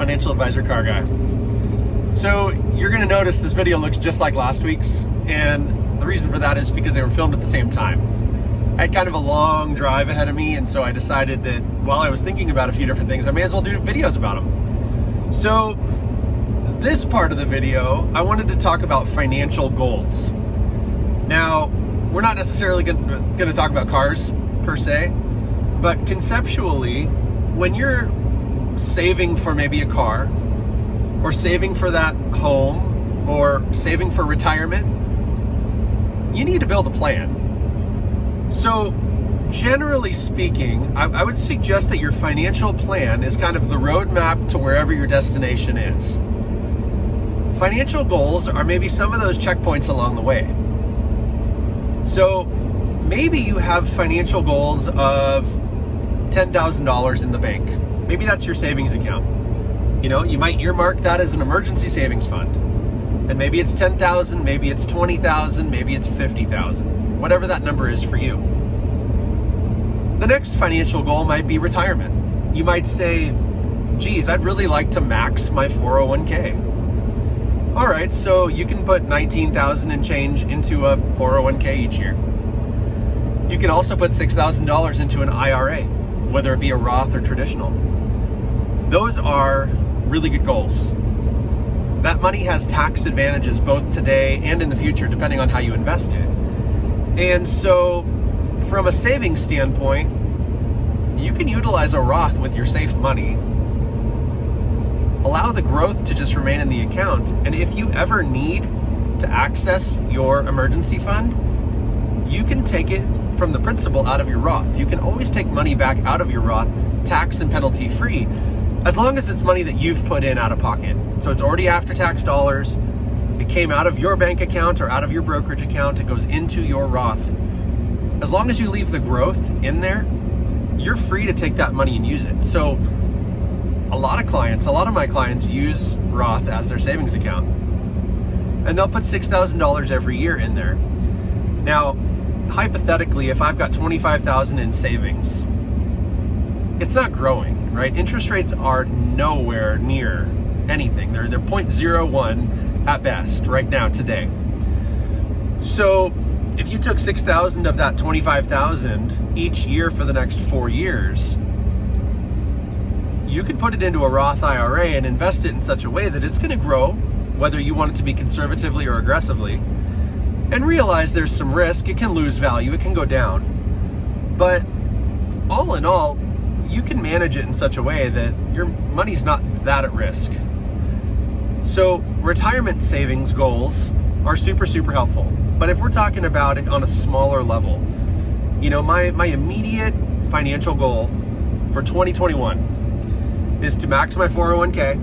financial advisor car guy. So you're going to notice this video looks just like last week's, and the reason for that is because they were filmed at the same time. I had kind of a long drive ahead of me, and so I decided that while I was thinking about a few different things, I may as well do videos about them. So this part of the video, I wanted to talk about financial goals. Now, we're not necessarily going to talk about cars per se, but conceptually, when you're saving for maybe a car, or saving for that home, or saving for retirement, you need to build a plan. So generally speaking, I would suggest that your financial plan is kind of the roadmap to wherever your destination is. Financial goals are maybe some of those checkpoints along the way. So maybe you have financial goals of $10,000 in the bank. Maybe that's your savings account. You know, you might earmark that as an emergency savings fund. And maybe it's 10,000, maybe it's 20,000, maybe it's 50,000, whatever that number is for you. The next financial goal might be retirement. You might say, geez, I'd really like to max my 401k. All right, so you can put 19,000 and change into a 401k each year. You can also put $6,000 into an IRA, whether it be a Roth or traditional. Those are really good goals. That money has tax advantages both today and in the future, depending on how you invest it. And so from a savings standpoint, you can utilize a Roth with your safe money. Allow the growth to just remain in the account. And if you ever need to access your emergency fund, you can take it from the principal out of your Roth. You can always take money back out of your Roth, tax and penalty free, as long as it's money that you've put in out of pocket. So it's already after-tax dollars. It came out of your bank account or out of your brokerage account. It goes into your Roth. As long as you leave the growth in there, you're free to take that money and use it. So a lot of my clients use Roth as their savings account. And they'll put $6,000 every year in there. Now, hypothetically, if I've got $25,000 in savings, it's not growing, right? Interest rates are nowhere near anything. They're 0.01 at best right now today. So if you took 6,000 of that 25,000 each year for the next 4 years, you could put it into a Roth IRA and invest it in such a way that it's going to grow, whether you want it to be conservatively or aggressively, and realize there's some risk. It can lose value, it can go down. But all in all, you can manage it in such a way that your money's not that at risk. So retirement savings goals are super, super helpful. But if we're talking about it on a smaller level, you know, my immediate financial goal for 2021 is to max my 401k,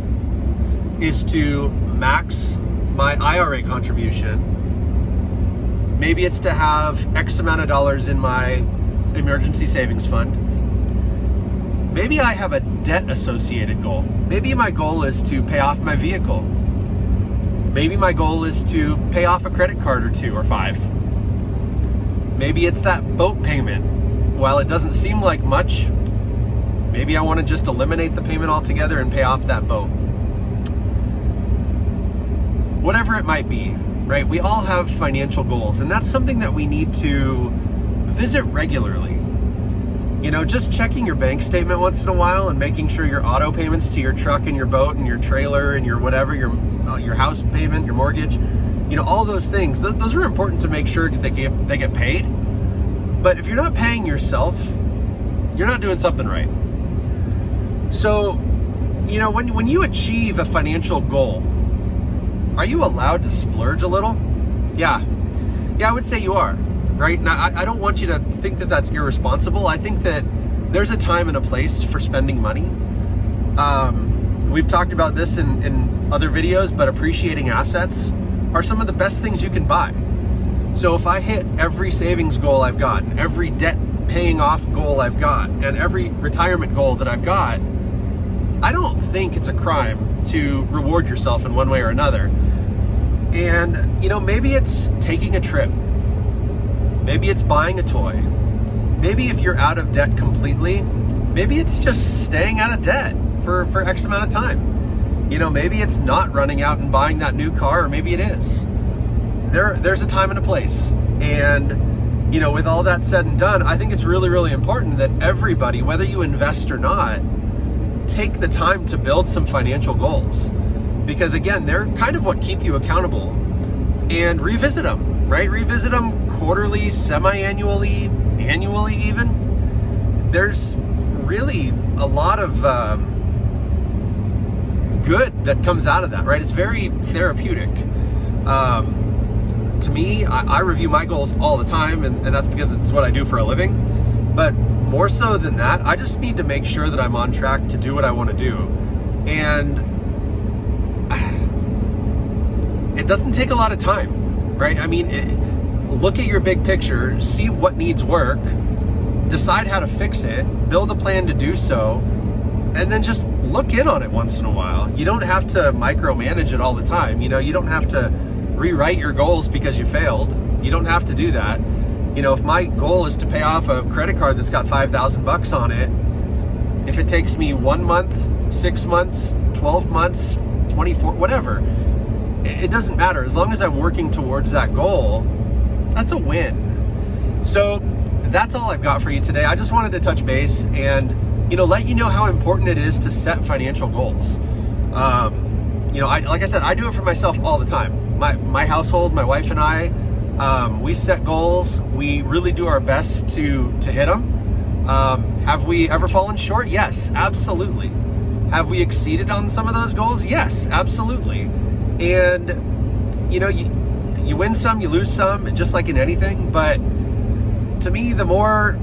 is to max my IRA contribution. Maybe it's to have X amount of dollars in my emergency savings fund. Maybe I have a debt associated goal. Maybe my goal is to pay off my vehicle. Maybe my goal is to pay off a credit card or 2 or 5. Maybe it's that boat payment. While it doesn't seem like much, maybe I want to just eliminate the payment altogether and pay off that boat. Whatever it might be, right? We all have financial goals, and that's something that we need to visit regularly. You know, just checking your bank statement once in a while and making sure your auto payments to your truck and your boat and your trailer and your whatever, your house payment, your mortgage, you know, all those things, those are important to make sure that they get paid. But if you're not paying yourself, you're not doing something right. So, you know, when you achieve a financial goal, are you allowed to splurge a little? Yeah, I would say you are, right? Now, I don't want you to think that that's irresponsible. I think that there's a time and a place for spending money. We've talked about this in other videos, but appreciating assets are some of the best things you can buy. So if I hit every savings goal I've got, and every debt paying off goal I've got, and every retirement goal that I've got, I don't think it's a crime to reward yourself in one way or another. And, you know, maybe it's taking a trip. Maybe it's buying a toy. Maybe if you're out of debt completely, maybe it's just staying out of debt for X amount of time. You know, maybe it's not running out and buying that new car, or maybe it is. There's a time and a place. And, you know, with all that said and done, I think it's really, really important that everybody, whether you invest or not, take the time to build some financial goals. Because again, they're kind of what keep you accountable, and revisit them, right? Revisit them quarterly, semi-annually, annually even. There's really a lot of good that comes out of that, right? It's very therapeutic. To me, I review my goals all the time, and that's because it's what I do for a living. But more so than that, I just need to make sure that I'm on track to do what I want to do. And it doesn't take a lot of time, right? I mean, look at your big picture, see what needs work, decide how to fix it, build a plan to do so, and then just look in on it once in a while. You don't have to micromanage it all the time. You know, you don't have to rewrite your goals because you failed. You don't have to do that. You know, if my goal is to pay off a credit card that's got $5,000 on it, if it takes me 1 month, 6 months, 12 months, 24, whatever, it doesn't matter. As long as I'm working towards that goal, that's a win. So that's all I've got for you today. I just wanted to touch base and, you know, let you know how important it is to set financial goals. You know, like I said, I do it for myself all the time. My household, my wife and I, we set goals. We really do our best to hit them. Have we ever fallen short? Yes, absolutely. Have we exceeded on some of those goals? Yes, absolutely. And, you know, you win some, you lose some, just like in anything. But to me, the more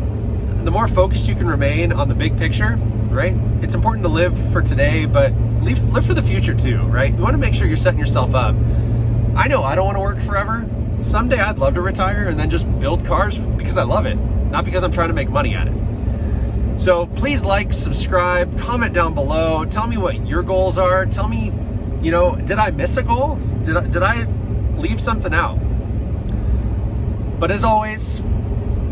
focused you can remain on the big picture, right? It's important to live for today, but live for the future too, right? You want to make sure you're setting yourself up. I know I don't want to work forever. Someday I'd love to retire and then just build cars because I love it, not because I'm trying to make money at it. So please like, subscribe, comment down below. Tell me what your goals are. Tell me, you know, did I miss a goal? Did I leave something out? But as always,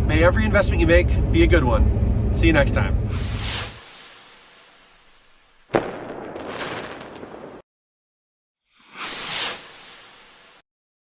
may every investment you make be a good one. See you next time.